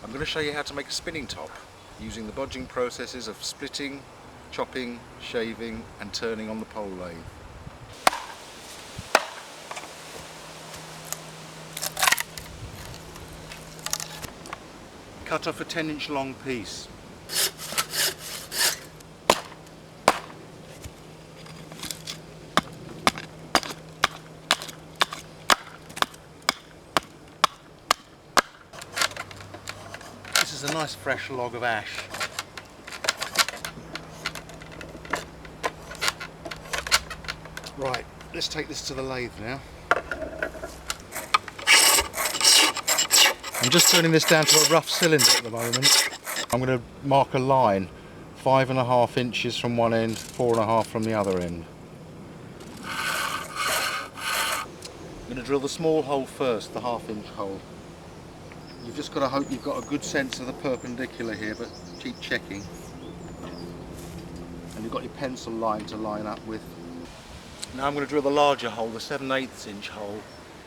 I'm going to show you how to make a spinning top using the bodging processes of splitting, chopping, shaving and turning on the pole lathe. Cut off a 10-inch long piece. This is a nice fresh log of ash. Right, let's take this to the lathe now. I'm just turning this down to a rough cylinder at the moment. I'm going to mark a line, 5.5 inches from one end, 4.5 from the other end. I'm going to drill the small hole first, the 1/2 inch hole. You've just got to hope you've got a good sense of the perpendicular here, but keep checking. And you've got your pencil line to line up with. Now I'm going to drill the larger hole, the 7/8 inch hole.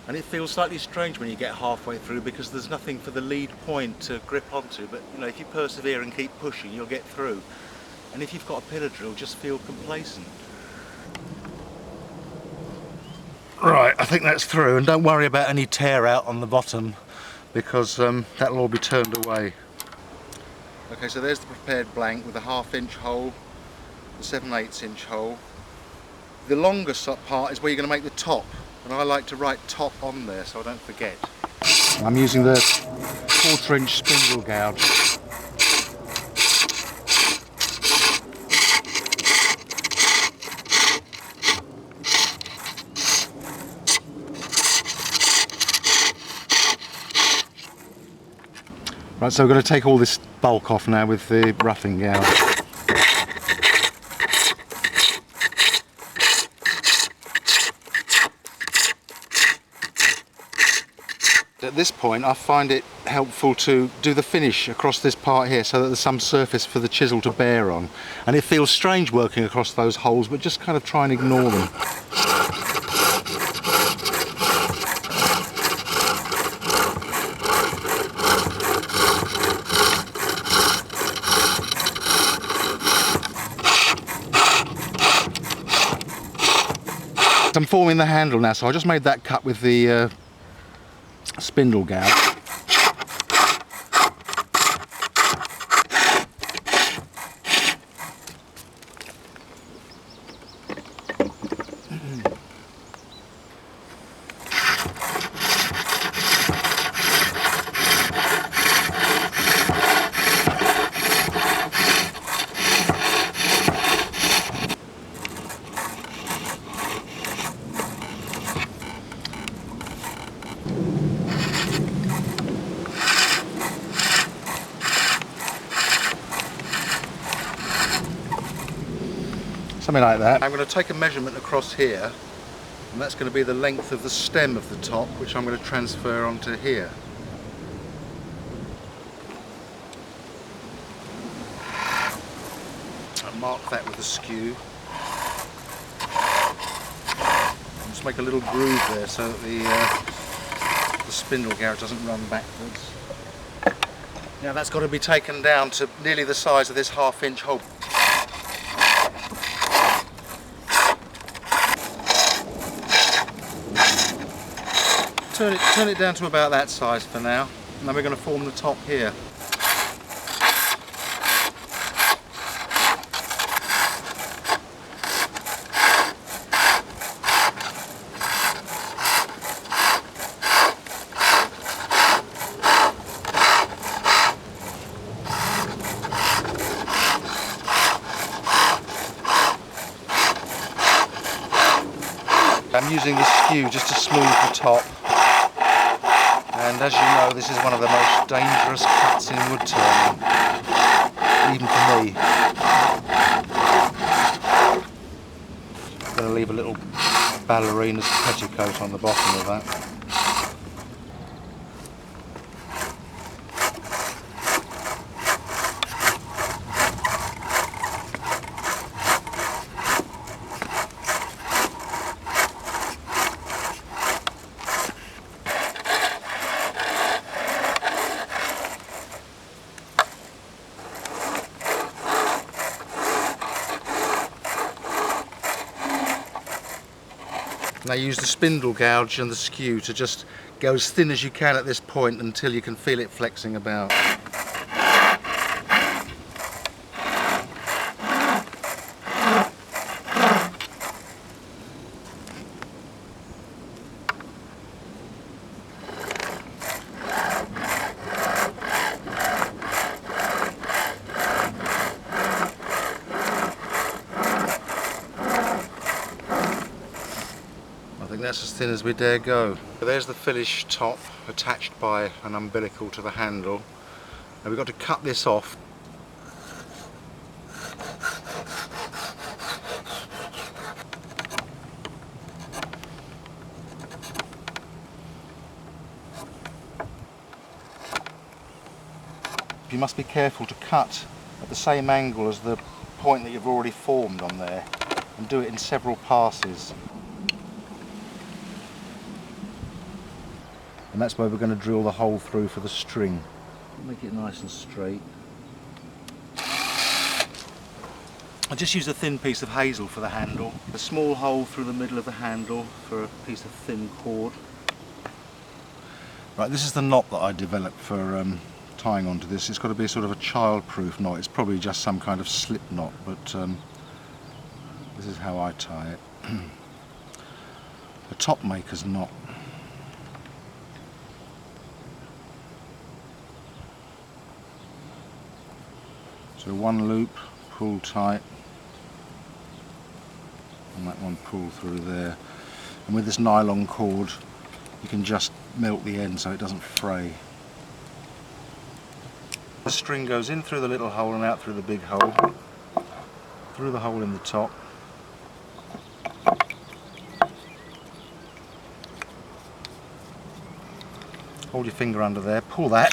And it feels slightly strange when you get halfway through because there's nothing for the lead point to grip onto, but you know, if you persevere and keep pushing, you'll get through. And if you've got a pillar drill, just feel complacent. Right, I think that's through, and don't worry about any tear out on the bottom because that'll all be turned away. Okay, so there's the prepared blank with a 1/2 inch hole, the 7/8 inch hole. The longer part is where you're going to make the top. And I like to write top on there so I don't forget. I'm using the 1/4 inch spindle gouge. Right, so we're going to take all this bulk off now with the roughing gouge. At this point I find it helpful to do the finish across this part here so that there's some surface for the chisel to bear on, and it feels strange working across those holes, but just kind of try and ignore them. I'm forming the handle now, so I just made that cut with the spindle gouge. Something like that. I'm going to take a measurement across here, and that's going to be the length of the stem of the top, which I'm going to transfer onto here. I'll mark that with a skew. Just make a little groove there so that the spindle gouge doesn't run backwards. Now that's got to be taken down to nearly the size of this 1/2 inch hole. Turn it down to about that size for now, and then we're going to form the top here. I'm using the skew just to smooth the top. And as you know, this is one of the most dangerous cuts in wood turning, even for me. I'm going to leave a little ballerina's petticoat on the bottom of that. Now use the spindle gouge and the skew to just go as thin as you can at this point until you can feel it flexing about. I think that's as thin as we dare go. So there's the finished top attached by an umbilical to the handle. Now we've got to cut this off. You must be careful to cut at the same angle as the point that you've already formed on there, and do it in several passes. And that's where we're going to drill the hole through for the string. Make it nice and straight. I just use a thin piece of hazel for the handle. A small hole through the middle of the handle for a piece of thin cord. Right, this is the knot that I developed for tying onto this. It's got to be sort of a child-proof knot. It's probably just some kind of slip knot, but this is how I tie it. A top maker's knot. So one loop, pull tight, and that one pull through there. And with this nylon cord, you can just melt the end so it doesn't fray. The string goes in through the little hole and out through the big hole, through the hole in the top. Hold your finger under there, pull that.